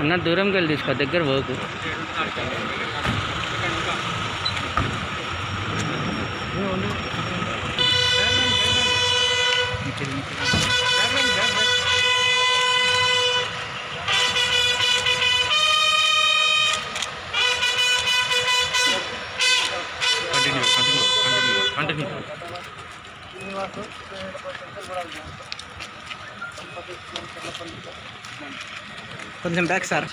అన్న దూరంకి వెళ్ళి తీసుకో, దగ్గర పోకు. కంటిన్యూ. కొంచెం back sir.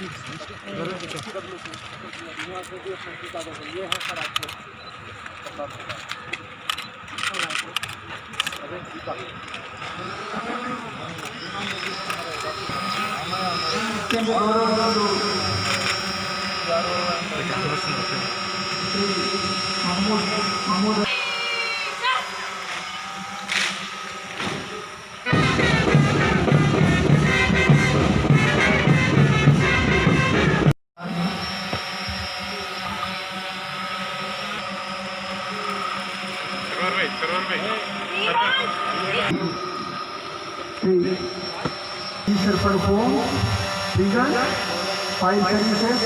Fire services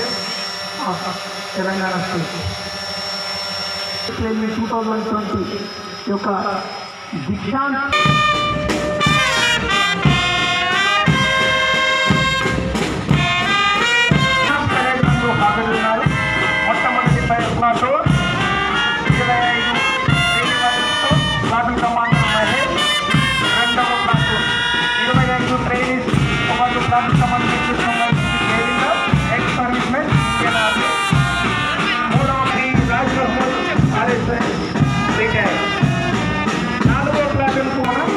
Telangana state 2020 యొక్క దీక్షాంత్ హాజరున్నారు. మొట్టమొదటి ఫైర్ క్లాసు 25 క్లాసుల కమాండర్ మహేష్, రెండవ క్లాసు 25 ట్రైనీస్, ఒక క్లాసు సంబంధించి ఎక్స్ సర్వీస్ మెన్, మూడవ నాలుగవ క్లాసులకు మనం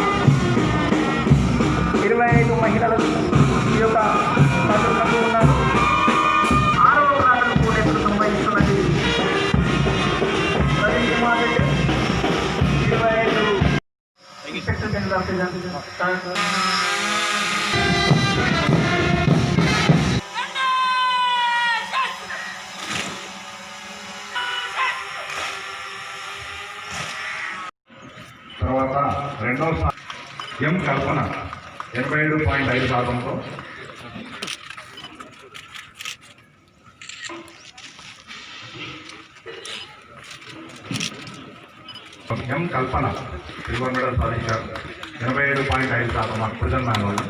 25 మహిళలు ఈ యొక్క చదువుకుంటూ ఉన్నారు. ఆరవ క్లాసులకు నేతృత్వం వహిస్తున్నది ప్రవీణ్ కుమార్ రెడ్డి, 25 ఇన్స్పెక్టర్ జనరల్. తర్వాత రెండవ ఎం కల్పన 87.5%. ఎం కల్పన సిల్వర్ మెడల్ సాధించారు. 87.5% మాకు ప్రిజన్ మ్యాన్ వాళ్ళు.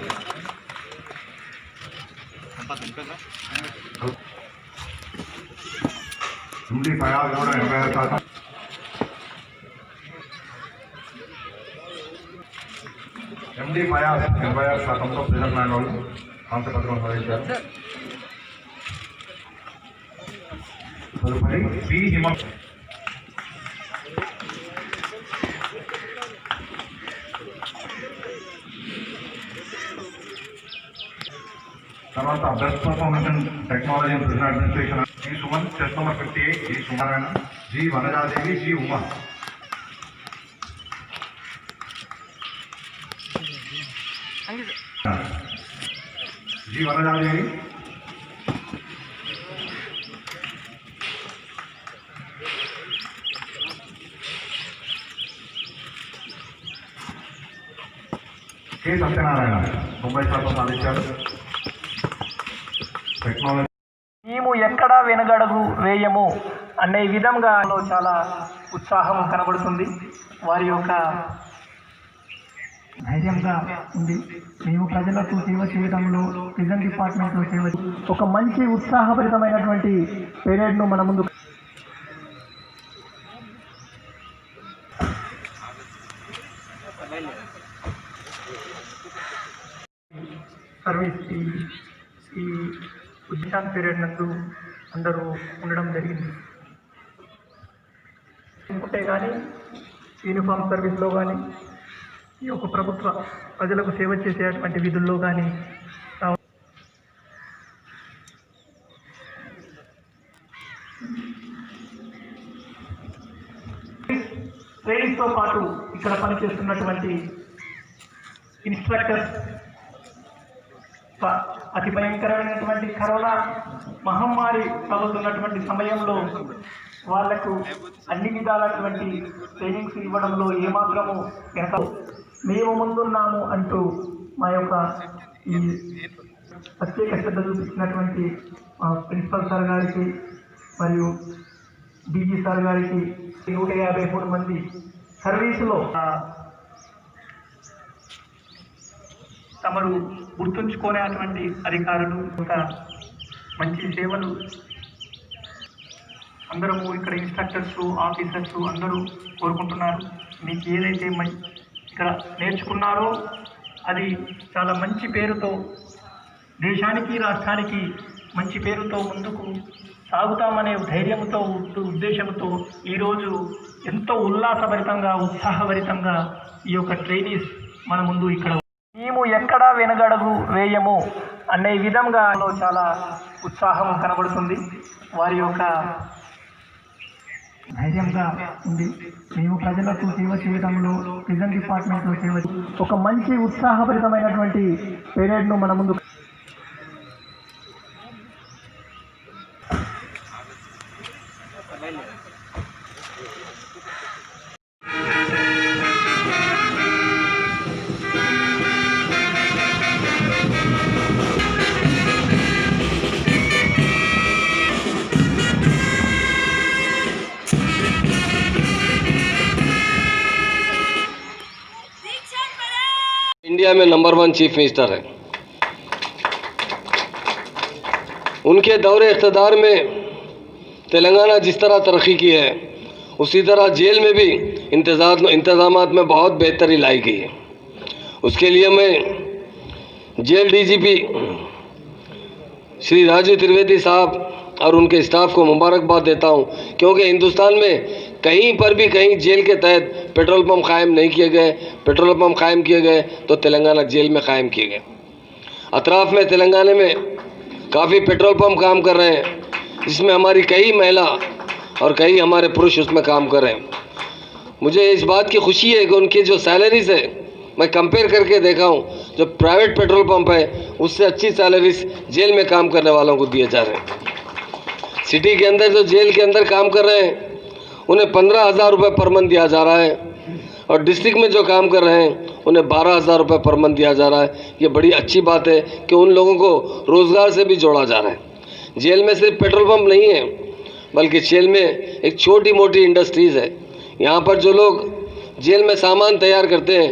ఎండి ఫయాజ్ కూడా 85%. ఎండి ఫయాజ్ 86%తో ప్రిజన్ మ్యాన్ వాళ్ళు కాంస్య పత్రం సాధించారు. తదుపరి పి హిమ తర్వాత best performance in technology and business administration G Suman, chess number 58 G సుమారాయణ, G Vanajadevi, G Uma. G Vanajadevi, K Satyanarayana 90% సాధించారు. టెక్నాలజీ మేము ఎక్కడా వెనగడుగు వేయము అనే విధంగా చాలా ఉత్సాహం కనబడుతుంది. వారి యొక్క ధైర్యంగా ఉంది. మేము ప్రజలకు సేవ చేయడంలో, ప్రిజన్ డిపార్ట్మెంట్లో సేవ, ఒక మంచి ఉత్సాహభరితమైనటువంటి పీరియడ్ను మన ముందు సర్వీస్ ఈ ఉద్యాన్ పీరియడ్ నందు అందరూ ఉండడం జరిగింది. ఇంకుంటే కానీ యూనిఫామ్ సర్వీస్లో కానీ, ఈ యొక్క ప్రభుత్వ ప్రజలకు సేవ చేసేటువంటి విధుల్లో కానీ ట్రైనింగ్తో పాటు ఇక్కడ పనిచేస్తున్నటువంటి ఇన్స్ట్రక్టర్స్, అతి భయంకరమైనటువంటి కరోనా మహమ్మారి తగులుతున్నటువంటి సమయంలో వాళ్లకు అన్ని విధాలైనటువంటి ట్రైనింగ్స్ ఇవ్వడంలో ఏమాత్రము వెనక మేము ముందున్నాము అంటూ మా యొక్క ఈ ప్రత్యేక శ్రద్ధ చూపించినటువంటి ప్రిన్సిపల్ సార్ గారికి మరియు డీజీ సార్ గారికి 153 మంది సర్వీసులో తమరు గుర్తుంచుకునేటువంటి అధికారులు ఇంకా మంచి సేవలు అందరము ఇక్కడ ఇన్స్ట్రక్టర్స్ ఆఫీసర్స్ అందరూ కోరుకుంటున్నారు. మీకు ఏదైతే ఇక్కడ నేర్చుకున్నారో అది చాలా మంచి పేరుతో దేశానికి రాష్ట్రానికి మంచి పేరుతో ముందుకు సాగుతామనే ధైర్యంతో ఉద్దేశంతో ఈరోజు ఎంతో ఉల్లాసభరితంగా ఉత్సాహభరితంగా ఈ యొక్క ట్రైనీస్ మన ముందు ఇక్కడ మేము ఎక్కడా వెనగడుగు వేయము అనే విధంగా చాలా ఉత్సాహం కనబడుతుంది. వారి యొక్క ధైర్యంగా ఉంది. మేము ప్రజలకు సేవ చేయడంలో ప్రిజన్ డిపార్ట్మెంట్లో సేవ ఒక మంచి ఉత్సాహభరితమైనటువంటి పీరియడ్ను మన ముందు इंडिया में नंबर 1 चीफ मिनिस्टर है। उनके दौरे इक़्तिदार में तेलंगाना जिस तरह तरक्की की है उसी तरह जेल में भी इंतज़ामात में बहुत बेहतरी लाई गई है। उसके लिए मैं जेल डीजीपी श्री राजू त्रिवेदी साहब और उनके स्टाफ को मुबारकबाद देता हूं, क्योंकि हिंदुस्तान में कहीं पर भी कहीं जेल के तहत पेट्रोल पंप कायम नहीं किए गए। पेट्रोल पंप कायम किए गए तो तेलंगाना जेल में कायम किए गए। अतराफ़ में तेलंगाना में काफ़ी पेट्रोल पंप काम कर रहे हैं, जिसमें हमारी कई महिला और कई हमारे पुरुष उसमें काम कर रहे हैं। मुझे इस बात की खुशी है कि उनकी जो सैलरीज है मैं कंपेयर करके देखा हूँ, जो प्राइवेट पेट्रोल पंप है उससे अच्छी सैलरीज जेल में काम करने वालों को दिए जा रहे हैं। सिटी के अंदर जो जेल के अंदर काम कर रहे हैं उन्हें 15,000 रुपये पर मंथ दिया जा रहा है, और डिस्ट्रिक्ट में जो काम कर रहे हैं उन्हें 12,000 रुपये पर मंथ दिया जा रहा है। ये बड़ी अच्छी बात है कि उन लोगों को रोज़गार से भी जोड़ा जा रहा है। जेल में सिर्फ पेट्रोल पंप नहीं है, बल्कि जेल में एक छोटी मोटी इंडस्ट्रीज़ है। यहाँ पर जो लोग जेल में सामान तैयार करते हैं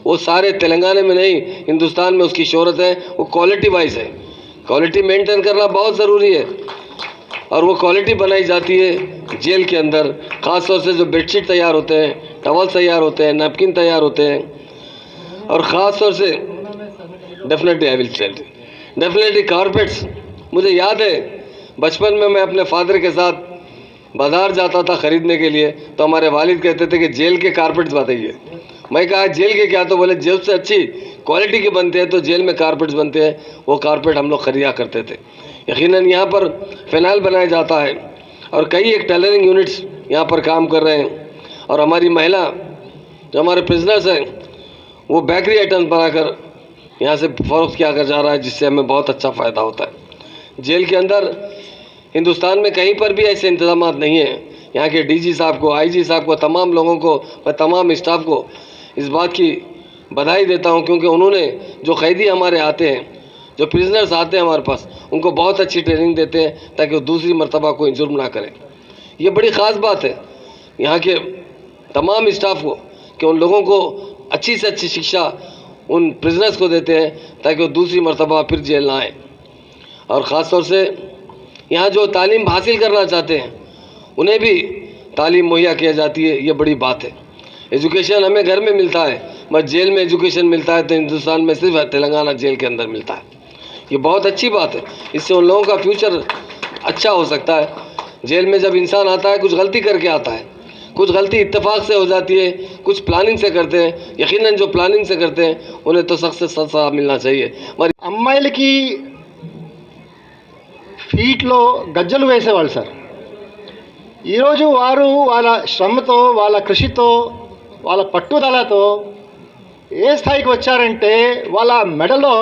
वो सारे तेलंगाना में नहीं, हिंदुस्तान में उसकी शोहरत है। वो क्वालिटी वाइज है। क्वालिटी मेंटेन करना बहुत ज़रूरी है, और वो क्वालिटी बनाई जाती है जेल के अंदर। ख़ास तौर से जो बेडशीट तैयार होते हैं, टवल तैयार होते हैं, नैपकिन तैयार होते हैं, और ख़ास तौर से डेफिनेटली कारपेट्स। मुझे याद है बचपन में मैं अपने फादर के साथ बाज़ार जाता था ख़रीदने के लिए, तो हमारे वालिद कहते थे कि जेल के कारपेट्स बताइए। मैं कहा जेल के क्या, तो बोले जेल से अच्छी क्वालिटी के बनते हैं तो जेल में कारपेट्स बनते हैं। वो कारपेट हम लोग ख़रीदा करते थे। यकीनन यहाँ पर फ़िनाइल बनाया जाता है, और कई एक टेलरिंग यूनिट्स यहाँ पर काम कर रहे हैं, और हमारी महिला जो हमारे प्रिजनर्स हैं वो बेकरी आइटम्स बनाकर यहाँ से फ़रोख्त किया कर जा रहा है, जिससे हमें बहुत अच्छा फ़ायदा होता है। जेल के अंदर हिंदुस्तान में कहीं पर भी ऐसे इंतज़ामात नहीं हैं। यहाँ के डीजी साहब को, आईजी साहब को, तमाम लोगों को, मैं तमाम स्टाफ को इस बात की बधाई देता हूँ, क्योंकि उन्होंने जो कैदी हमारे आते हैं, जो प्रिजनर्स आते हैं हमारे पास, उनको बहुत अच्छी ट्रेनिंग देते हैं ताकि वो दूसरी मर्तबा कोई जुर्म ना करें। ये बड़ी ख़ास बात है यहाँ के तमाम स्टाफ को, कि उन लोगों को अच्छी से अच्छी शिक्षा उन प्रिजनर्स को देते हैं ताकि वो दूसरी मर्तबा फिर जेल ना आए। और ख़ास तौर से यहाँ जो तालीम हासिल करना चाहते हैं उन्हें भी तालीम मुहैया किया जाती है। ये बड़ी बात है। एजुकेशन हमें घर में मिलता है, बस जेल में एजुकेशन मिलता है तो हिंदुस्तान में सिर्फ तेलंगाना जेल के अंदर मिलता है। ये बहुत अच्छी बात है। इससे उन लोगों का फ्यूचर अच्छा हो सकता है। जेल में जब इंसान आता है कुछ गलती करके आता है, कुछ गलती इत्तेफाक से हो जाती है, कुछ प्लानिंग से करते हैं। यकीनन जो प्लानिंग से करते हैं उन्हें तो सख्त से सख्त सज़ा मिलना चाहिए। మరి అమ్మాయిలకి ఫీట్లో గజ్జలు వేసేవాళ్ళు సార్. ఈరోజు వారు వాళ్ళ శ్రమతో, వాళ్ళ కృషితో, వాళ్ళ పట్టుదలతో ఏ స్థాయికి వచ్చారంటే వాళ్ళ మెడలో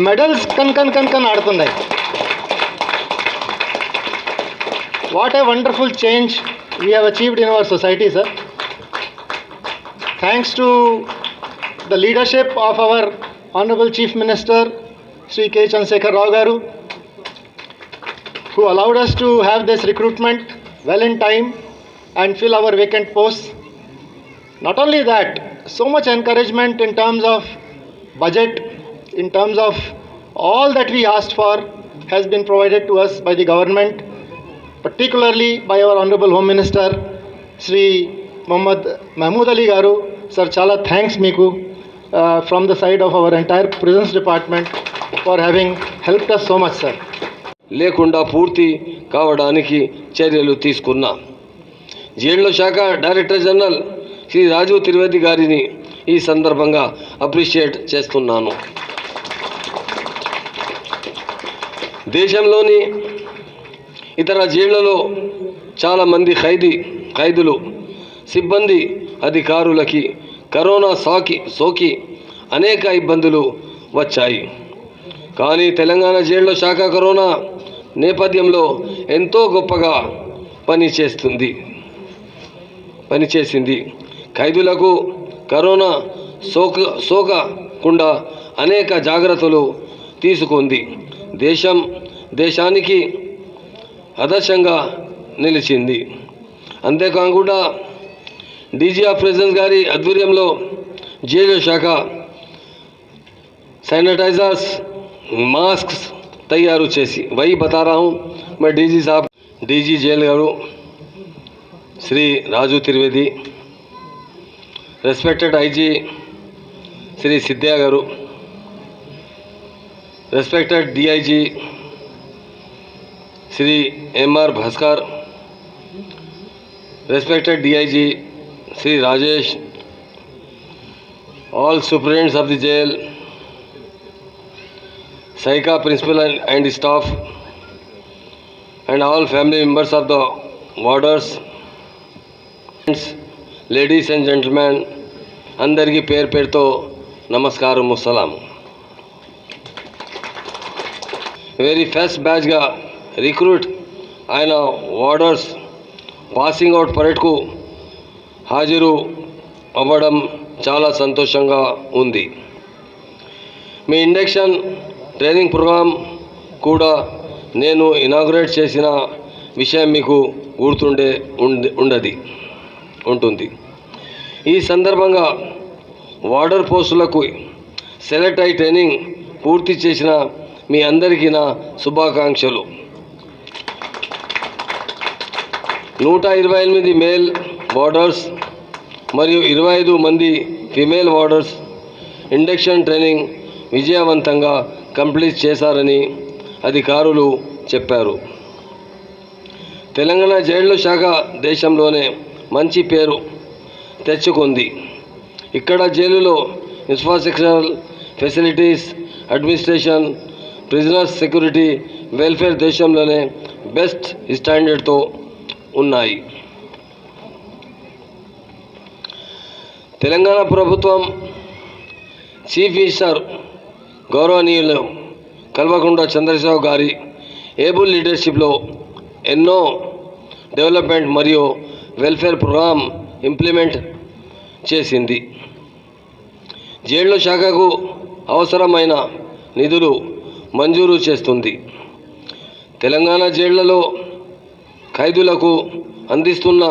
మెడల్స్ కన్ ఆడుతున్నాయి. What a wonderful change we have achieved in our society sir. Thanks to the leadership of our Honorable Chief Minister Sri K. Chandrasekhar Rao Garu, who allowed us to have this recruitment well in time and fill our vacant posts. Not only that, so much encouragement in terms of budget, in terms of all that we asked for has been provided to us by the government, particularly by our Honorable Home Minister, Sri Mahmood Ali Garu. Sir, chala thanks meeku from the side of our entire prisons department for having helped us so much, sir. లేకుండా పూర్తి కావడానికి చర్యలు తీసుకున్నా. జైళ్ల శాఖ director general Shri రాజు త్రివేది గారిని ఈ సందర్భంగా appreciate చేస్తున్నాను. దేశంలోని ఇతర జైళ్లలో చాలామంది ఖైదీలు సిబ్బంది అధికారులకి కరోనా సోకి అనేక ఇబ్బందులు వచ్చాయి. కానీ తెలంగాణ జైళ్ల శాఖ కరోనా నేపథ్యంలో ఎంతో గొప్పగా పనిచేసింది. ఖైదీలకు కరోనా సోకకుండా అనేక జాగ్రత్తలు తీసుకుంది. దేశానికి ఆదర్శంగా నిలిచింది. అంతేకాకుండా డీజీ ఆఫ్ ప్రిజన్స్ గారి ఆధ్వర్యంలో జైలు శాఖ सैनिटाइजर्स मास्क तैयार చేసి वही बता रहा हूँ मैं डीजी साहब DG jail garu Shri Raju Trivedi, respected IG Shri Siddhiya garu, respected DIG Shri MR Bhaskar, respected DIG Shri Rajesh, all superintendents of the jail, Saika principal and staff, and all family members of the warders, ladies and gentlemen, अंदर की पेर तो नमस्कार मुसलाम. वेरी फर्स्ट बैच का recruit आयन warders passing out parade కు హాజరు అవ్వడం చాలా సంతోషంగా ఉంది. మీ ఇండక్షన్ ట్రైనింగ్ ప్రోగ్రాం కూడా నేను ఇనాగ్రేట్ చేసిన విషయం మీకు ఉంటుంది. ఈ సందర్భంగా వార్డర్ పోస్టులకు సెలెక్ట్ అయి ట్రైనింగ్ పూర్తి చేసిన మీ అందరికీ నా శుభాకాంక్షలు. 128 మేల్ వార్డర్స్ మరియు 25 మంది ఫీమేల్ వార్డర్స్ ఇండక్షన్ ట్రైనింగ్ విజయవంతంగా కంప్లీట్ చేశారని అధికారులు చెప్పారు. తెలంగాణ జైళ్ల శాఖ దేశంలోనే మంచి పేరు తెచ్చుకుంది. ఇక్కడ జైలులో infrastructural facilities, administration, prisoners security, welfare దేశంలోనే బెస్ట్ స్టాండర్డ్తో ఉన్నాయి. తెలంగాణ ప్రభుత్వం చీఫ్ మినిస్టర్ గౌరవనీయులు కల్వకుంట్ల చంద్రశేఖర్ గారి ఏబుల్ లీడర్షిప్లో ఎన్నో డెవలప్మెంట్ మరియు వెల్ఫేర్ ప్రోగ్రాం ఇంప్లిమెంట్ చేసింది. జైళ్ల శాఖకు అవసరమైన నిధులు మంజూరు చేస్తుంది. తెలంగాణ జైళ్లలో ఖైదీలకు అందిస్తున్న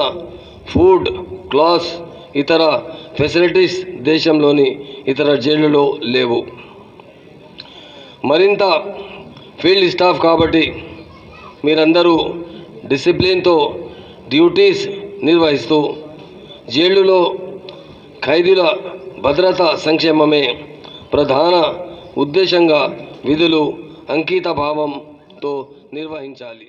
ఫుడ్, క్లాత్స్, ఇతర ఫెసిలిటీస్ దేశంలోని ఇతర జైళ్లలో లేవు. మరింత ఫీల్డ్ స్టాఫ్ కాబట్టి మీరందరూ డిసిప్లిన్తో డ్యూటీస్ నిర్వహిస్తూ జైళ్లలో ఖైదీల భద్రత సంక్షేమమే ప్రధాన ఉద్దేశంగా విధులు అంకిత భావంతో నిర్వహించాలి.